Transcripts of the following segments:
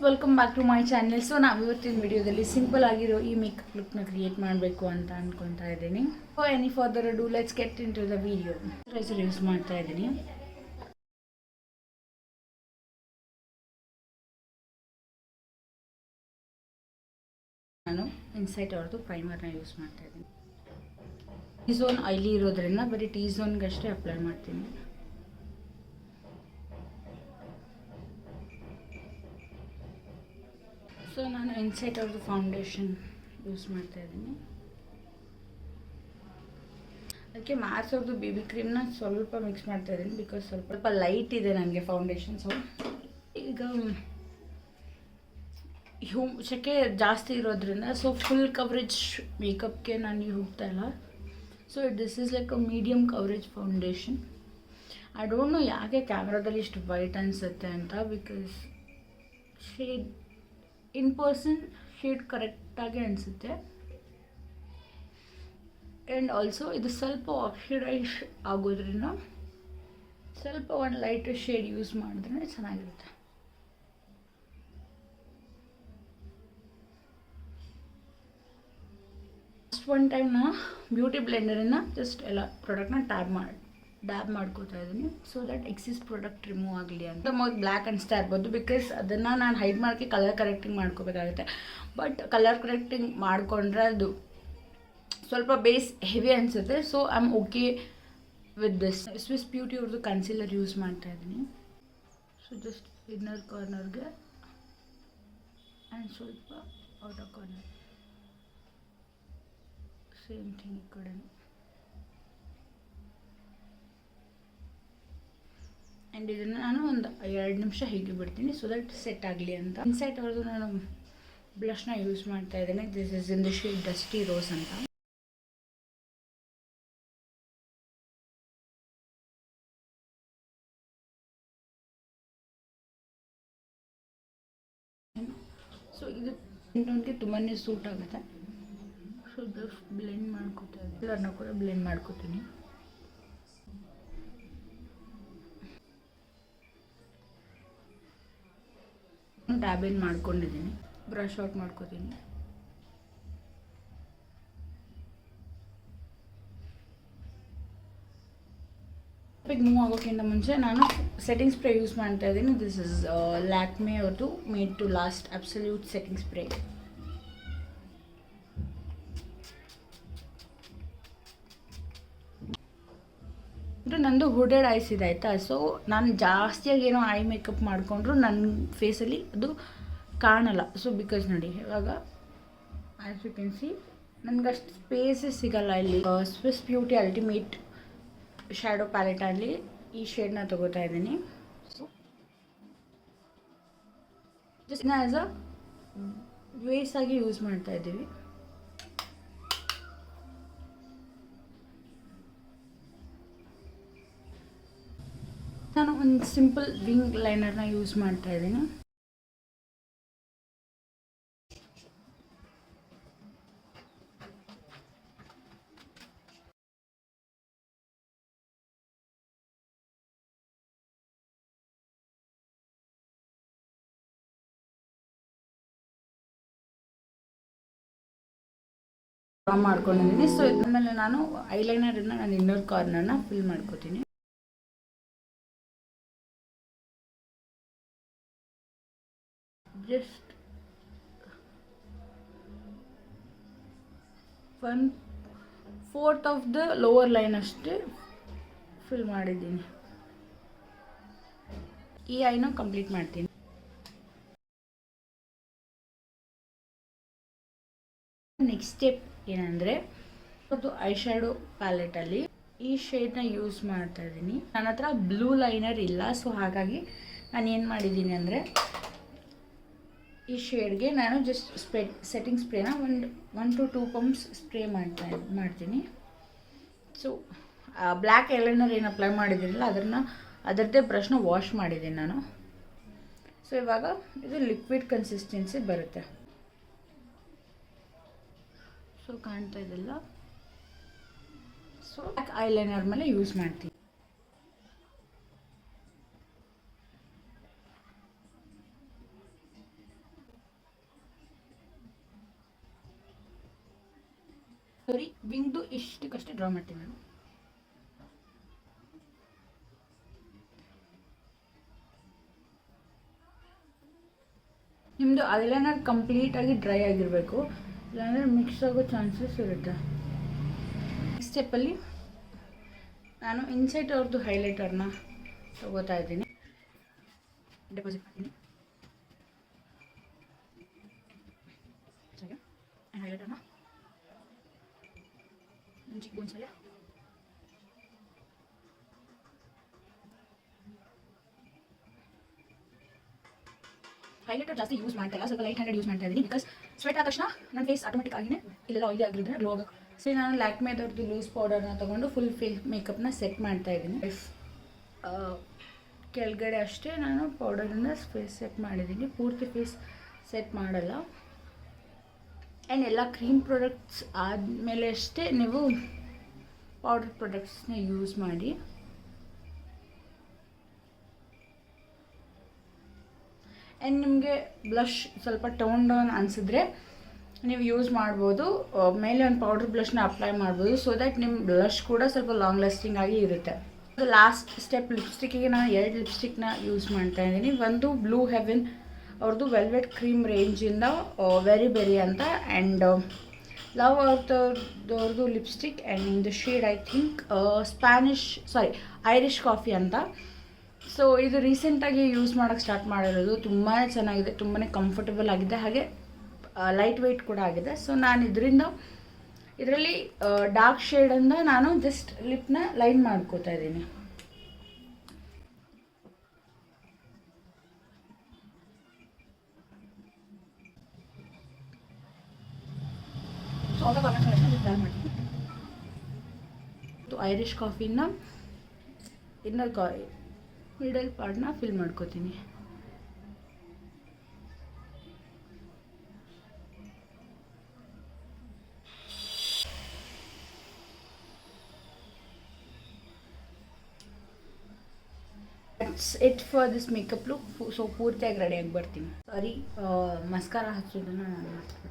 Welcome back to my channel. So ನಾವು ಇವತ್ತಿನ ವಿಡಿಯೋದಲ್ಲಿ ಸಿಂಪಲ್ ಆಗಿರೋ ಈ ಮೇಕಪ್ ಲುಕ್ನ ಕ್ರಿಯೇಟ್ ಮಾಡಬೇಕು ಅಂತ ಅನ್ಕೊತಾ ಇದ್ದೀನಿ. So any further do let's get into the video. Moisturiser use ಮಾಡ್ತಾ ಇದ್ದೀನಿ. ನಾನು ಇನ್ಸೈಟ್ ಅವ್ರದ್ದು ಪ್ರೈಮರ್ನ ಯೂಸ್ ಮಾಡ್ತಾ ಇದ್ದೀನಿ. ಟಿ ಝೋನ್ ಆಯಿಲಿ ಇರೋದ್ರಿಂದ ಬರೀ ಟಿ ಝೋನ್ಗಷ್ಟೇ ಅಪ್ಲೈ ಮಾಡ್ತೀನಿ. ಸೊ ನಾನು ಇನ್ಸೈಟ್ ಅವ್ರದ್ದು ಫೌಂಡೇಶನ್ ಯೂಸ್ ಮಾಡ್ತಾ ಇದ್ದೀನಿ. ಅದಕ್ಕೆ ಮಾರ್ಸ್ ಅವ್ರದ್ದು ಬೇಬಿ ಕ್ರೀಮ್ನ ಸ್ವಲ್ಪ ಮಿಕ್ಸ್ ಮಾಡ್ತಾ ಇದ್ದೀನಿ ಬಿಕಾಸ್ ಸ್ವಲ್ಪ ಲೈಟ್ ಇದೆ ನನಗೆ ಫೌಂಡೇಶನ್. ಸೊ ಈಗ ಸೆಕೆ ಜಾಸ್ತಿ ಇರೋದ್ರಿಂದ ಸೊ ಫುಲ್ ಕವರೇಜ್ ಮೇಕಪ್ಗೆ ನಾನು ಹೋಗ್ತಾ ಇಲ್ಲ. So this is like a medium coverage foundation. I don't know ಯಾಕೆ ಕ್ಯಾಮ್ರಾದಲ್ಲಿ ಇಷ್ಟು ವೈಟ್ ಅನಿಸುತ್ತೆ ಅಂತ, because shade in person shade ಕರೆಕ್ಟಾಗಿ ಅನಿಸುತ್ತೆ. ಆ್ಯಂಡ್ ಆಲ್ಸೋ ಇದು ಸ್ವಲ್ಪ ಆಕ್ಸಿಡೈಸ್ ಆಗೋದ್ರಿಂದ ಸ್ವಲ್ಪ ಒಂದು ಲೈಟ್ ಶೇಡ್ ಯೂಸ್ ಮಾಡಿದ್ರೆ ಚೆನ್ನಾಗಿರುತ್ತೆ. ಫಸ್ಟ್ ಒನ್ ಟೈಮ್ ನಾನು ಬ್ಯೂಟಿ ಬ್ಲೆಂಡರನ್ನು ಜಸ್ಟ್ ಎಲ್ಲ ಪ್ರಾಡಕ್ಟ್ನ ಡ್ಯಾಬ್ ಮಾಡ್ಕೋತಾ ಇದ್ದೀನಿ so that Axis product remove ಆಗಲಿ ಅಂತ. ಮೊದಲು ಬ್ಲ್ಯಾಕ್ ಅನಿಸ್ತಾ ಇರ್ಬೋದು ಬಿಕಾಸ್ ಅದನ್ನು ನಾನು ಹೈಡ್ ಮಾಡೋಕ್ಕೆ ಕಲರ್ ಕರೆಕ್ಟಿಂಗ್ ಮಾಡ್ಕೋಬೇಕಾಗುತ್ತೆ. ಬಟ್ ಕಲರ್ ಕರೆಕ್ಟಿಂಗ್ ಮಾಡಿಕೊಂಡ್ರೆ ಅದು ಸ್ವಲ್ಪ ಬೇಸ್ ಹೆವಿ ಅನಿಸುತ್ತೆ. So I am okay with this. Swiss beauty ಅವ್ರದ್ದು ಕನ್ಸೀಲರ್ ಯೂಸ್ ಮಾಡ್ತಾ ಇದ್ದೀನಿ. ಸೊ ಜಸ್ಟ್ ಇನ್ನರ್ ಕಾರ್ನರ್ಗೆ ಆ್ಯಂಡ್ ಸ್ವಲ್ಪ ಔಟರ್ ಕಾರ್ನರ್ ಸೇಮ್ ಥಿಂಗ್ ಈ ಕಡೆ. ಆ್ಯಂಡ್ ಇದನ್ನು ನಾನು ಒಂದು 2 ನಿಮಿಷ ಹೀಗೆ ಬಿಡ್ತೀನಿ ಸೊ ದಟ್ ಸೆಟ್ ಆಗಲಿ ಅಂತ. ಇನ್ಸೈಟ್ ಅವ್ರದ್ದು ನಾನು ಬ್ಲಷ್ನ ಯೂಸ್ ಮಾಡ್ತಾ ಇದ್ದೇನೆ. This is in the shade dusty rose ಅಂತ. ಸೊ ಇದು ನನಗೆ ತುಂಬಾ ಸೂಟ್ ಆಗುತ್ತೆ. ಸೊ ಜಸ್ಟ್ ಬ್ಲೆಂಡ್ ಮಾಡ್ಕೊತಾ ಇದ್ದೀನಿ. ಎಲ್ಲರನ್ನ ಕೂಡ ಬ್ಲೆಂಡ್ ಮಾಡ್ಕೊತೀನಿ. ಡ್ಯಾಬ್ ಇನ್ ಮಾಡ್ಕೊಂಡಿದ್ದೀನಿ. ಬ್ರಷ್ ಔಟ್ ಮಾಡ್ಕೋತೀನಿ. ಮೂವ್ ಆಗೋಕ್ಕಿಂತ ಮುಂಚೆ ನಾನು ಸೆಟ್ಟಿಂಗ್ ಸ್ಪ್ರೇ ಯೂಸ್ ಮಾಡ್ತಾ ಇದ್ದೀನಿ. ದಿಸ್ ಇಸ್ ಲ್ಯಾಕ್ಮೆ ಅವ್ರದ್ದು made to last absolute setting spray. ನಂದು ಹುಡೆಡ್ ಐಸ್ ಇದೆ ಆಯಿತಾ. ಸೊ ನಾನು ಜಾಸ್ತಿಯಾಗಿ ಏನೋ ಐ ಮೇಕಪ್ ಮಾಡಿಕೊಂಡ್ರು ನನ್ನ ಫೇಸಲ್ಲಿ ಅದು ಕಾಣಲ್ಲ. ಸೊ ಬಿಕಾಸ್ ನೋಡಿ ಇವಾಗ ಆ್ಯಸ್ ಯು ಕ್ಯಾನ್ ಸಿ ನನಗಷ್ಟು ಸ್ಪೇಸೇ ಸಿಗಲ್ಲ ಇಲ್ಲಿ. ಸ್ವಿಸ್ ಬ್ಯೂಟಿ ಅಲ್ಟಿಮೇಟ್ ಶ್ಯಾಡೋ ಪ್ಯಾಲೆಟಲ್ಲಿ ಈ ಶೇಡ್ನ ತೊಗೋತಾ ಇದ್ದೀನಿ. So just as a base ಆಗಿ ಯೂಸ್ ಮಾಡ್ತಾ ಇದ್ದೀವಿ. ನಾನು ಒಂದು ಸಿಂಪಲ್ ವಿಂಗ್ ಲೈನರ್ನ ಯೂಸ್ ಮಾಡ್ತಾ ಇದ್ದೀನಿ. ಡ್ರಾ ಮಾಡ್ಕೊಂಡಿದ್ದೀನಿ. ಸೊ ಇದ್ಮೇಲೆ ನಾನು ಐಲೈನರನ್ನು ನಾನು ಇನ್ನರ್ ಕಾರ್ನರ್ನ ಫಿಲ್ ಮಾಡ್ಕೋತೀನಿ. Just 1/4 of the lower line ಅಷ್ಟೇ ಫಿಲ್ ಮಾಡಿದ್ದೀನಿ. ಈ ಐನ ಕಂಪ್ಲೀಟ್ ಮಾಡ್ತೀನಿ. ನೆಕ್ಸ್ಟ್ ಸ್ಟೆಪ್ ಏನಂದರೆ ಅದು ಐ ಶ್ಯಾಡೋ ಪ್ಯಾಲೆಟಲ್ಲಿ ಈ ಶೇಡ್ನ ಯೂಸ್ ಮಾಡ್ತಾ ಇದ್ದೀನಿ. ನನ್ನ ಹತ್ರ ಬ್ಲೂ ಲೈನರ್ ಇಲ್ಲ. ಸೊ ಹಾಗಾಗಿ ನಾನು ಏನು ಮಾಡಿದ್ದೀನಿ ಅಂದರೆ ಈ ಶೇಡ್ಗೆ ನಾನು ಜಸ್ಟ್ ಸೆಟ್ಟಿಂಗ್ ಸ್ಪ್ರೇನ 1 to 2 ಪಂಪ್ಸ್ ಸ್ಪ್ರೇ ಮಾಡ್ತೀನಿ. ಸೊ ಬ್ಲ್ಯಾಕ್ ಐಲೈನರ್ ಏನು ಅಪ್ಲೈ ಮಾಡಿದ್ದೀನಿಲ್ಲ ಅದರದ್ದೇ ಬ್ರಷ್ನ ವಾಶ್ ಮಾಡಿದ್ದೀನಿ ನಾನು. ಸೊ ಇವಾಗ ಇದು ಲಿಕ್ವಿಡ್ ಕನ್ಸಿಸ್ಟೆನ್ಸಿ ಬರುತ್ತೆ. ಸೊ ಕಾಣ್ತಾ ಇದೆಲ್ಲ. ಸೊ ಬ್ಲ್ಯಾಕ್ ಐಲೈನರ್ ಮೇಲೆ ಯೂಸ್ ಮಾಡ್ತೀನಿ. ಸರಿ ವಿಂಗ್ದು ಇಷ್ಟಕ್ಕಷ್ಟೇ ಡ್ರಾ ಮಾಡ್ತೀನಿ ನಾನು. ನಿಮ್ಮದು ಐಲೈನರ್ ಕಂಪ್ಲೀಟಾಗಿ ಡ್ರೈ ಆಗಿರಬೇಕು, ಇಲ್ಲಾಂದರೆ ಮಿಕ್ಸ್ ಆಗೋ ಚಾನ್ಸಸ್ ಇರುತ್ತೆ. ನೆಕ್ಸ್ಟ್ ಸ್ಟೆಪ್ಪಲ್ಲಿ ನಾನು ಇನ್ಸೈಟ್ ಅವ್ರದ್ದು ಹೈಲೈಟರ್ನ ತಗೋತಾ ಇದ್ದೀನಿ, ಡೆಪಾಸಿಟ್ ಮಾಡ್ತೀನಿ. ಹೈಲೈಟರ್ನ ಚಿಕ್ಕ ಬೋನ್ಸಲ್ಲಿ ಹೈಲೈಟರ್ ಜಾಸ್ತಿ ಯೂಸ್ ಮಾಡ್ತಾ ಇಲ್ಲ, ಸ್ವಲ್ಪ ಲೈಟ್ ಹ್ಯಾಂಡೆಡ್ ಯೂಸ್ ಮಾಡ್ತಾ ಇದ್ದೀನಿ. ಬಿಕಾಸ್ ಸ್ವೆಟ್ ಆದ ತಕ್ಷಣ ನನ್ನ ಫೇಸ್ ಆಟೋಮೆಟಿಕ್ ಆಗಿನೇ ಇಲ್ಲೆಲ್ಲ ಆಯಿಲಿ ಆಗಿದ್ರೆ ಗ್ಲೋ ಆಗೋಕ್ಕೆ. ಸೊ ನಾನು ಲ್ಯಾಕ್ಮೇದವ್ರದ್ದು ಲೂಸ್ ಪೌಡರ್ನ ತೊಗೊಂಡು ಫುಲ್ ಮೇಕಪ್ನ ಸೆಟ್ ಮಾಡ್ತಾ ಇದ್ದೀನಿ. ಕೆಳಗಡೆ ಅಷ್ಟೇ ನಾನು ಪೌಡರಿಂದ ಫೇಸ್ ಸೆಟ್ ಮಾಡಿದ್ದೀನಿ, ಪೂರ್ತಿ ಫೇಸ್ ಸೆಟ್ ಮಾಡಲ್ಲ. ಆ್ಯಂಡ್ ಎಲ್ಲ ಕ್ರೀಮ್ ಪ್ರಾಡಕ್ಟ್ಸ್ ಆದಮೇಲೆ ಅಷ್ಟೇ ನೀವು ಪೌಡರ್ ಪ್ರಾಡಕ್ಟ್ಸ್ನ ಯೂಸ್ ಮಾಡಿ. ಆ್ಯಂಡ್ ನಿಮಗೆ ಬ್ಲಷ್ ಸ್ವಲ್ಪ ಟೋನ್ ಡೌನ್ ಅನಿಸಿದ್ರೆ ನೀವು ಯೂಸ್ ಮಾಡ್ಬೋದು, ಮೇಲೆ ಒಂದು ಪೌಡರ್ ಬ್ಲಷ್ನ ಅಪ್ಲೈ ಮಾಡ್ಬೋದು, ಸೊ ದ್ಯಾಟ್ ನಿಮ್ಮ ಬ್ಲಷ್ ಕೂಡ ಸ್ವಲ್ಪ ಲಾಂಗ್ ಲಾಸ್ಟಿಂಗ್ ಆಗಿ ಇರುತ್ತೆ. ಲಾಸ್ಟ್ ಸ್ಟೆಪ್ ಲಿಪ್ಸ್ಟಿಕ್ಕಿಗೆ ನಾನು 2 ಲಿಪ್ಸ್ಟಿಕ್ನ ಯೂಸ್ ಮಾಡ್ತಾ ಇದ್ದೀನಿ. ಒಂದು ಬ್ಲೂ ಹೆವೆನ್ ಅವ್ರದ್ದು ವೆಲ್ವೆಟ್ ಕ್ರೀಮ್ ರೇಂಜಿಂದ ವೆರಿ ಬೆರಿ ಅಂತ, ಆ್ಯಂಡ್ ಲವ್ ಅವ್ರದ್ದು lipstick, and in the shade I think Irish coffee ಅಂತ. ಸೊ ಇದು ರೀಸೆಂಟಾಗಿ ಯೂಸ್ ಮಾಡೋಕ್ಕೆ ಸ್ಟಾರ್ಟ್ ಮಾಡಿರೋದು, ತುಂಬಾ ಚೆನ್ನಾಗಿದೆ, ತುಂಬಾ ಕಂಫರ್ಟಬಲ್ ಆಗಿದೆ, ಹಾಗೆ ಲೈಟ್ ವೆಯ್ಟ್ ಕೂಡ ಆಗಿದೆ. ಸೊ ನಾನು ಇದರಲ್ಲಿ ಡಾರ್ಕ್ ಶೇಡನ್ನು ನಾನು ಜಸ್ಟ್ ಲಿಪ್ನ ಲೈನ್ ಮಾಡ್ಕೋತಾ ಇದ್ದೀನಿ. ಸೊ ಐರಿಷ್ ಕಾಫಿನ ಮಿಡಲ್ ಪಾರ್ಟ್ನ ಫಿಲ್ ಮಾಡ್ಕೋತೀನಿ. That's it for this makeup look. So ಪೂರ್ತಿಯಾಗಿ ರೆಡಿಯಾಗಿ ಬರ್ತೀನಿ. ಸಾರಿ, ಮಸ್ಕಾರ ಹಚ್ಚೋದನ್ನು ನಾನು ಮಾಡ್ತೀನಿ.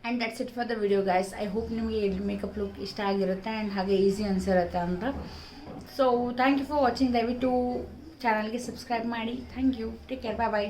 And that's it for the video guys. I hope ನಿಮಗೆ ಮೇಕಪ್ ಲುಕ್ ಇಷ್ಟ ಆಗಿರುತ್ತೆ ಆ್ಯಂಡ್ ಹಾಗೆ ಈಸಿ ಅನಿಸಿರುತ್ತೆ ಅಂತ. So thank you for watching. ದಯವಿಟ್ಟು ಚಾನಲ್ಗೆ ಸಬ್ಸ್ಕ್ರೈಬ್ ಮಾಡಿ. Thank you. Take care. Bye bye.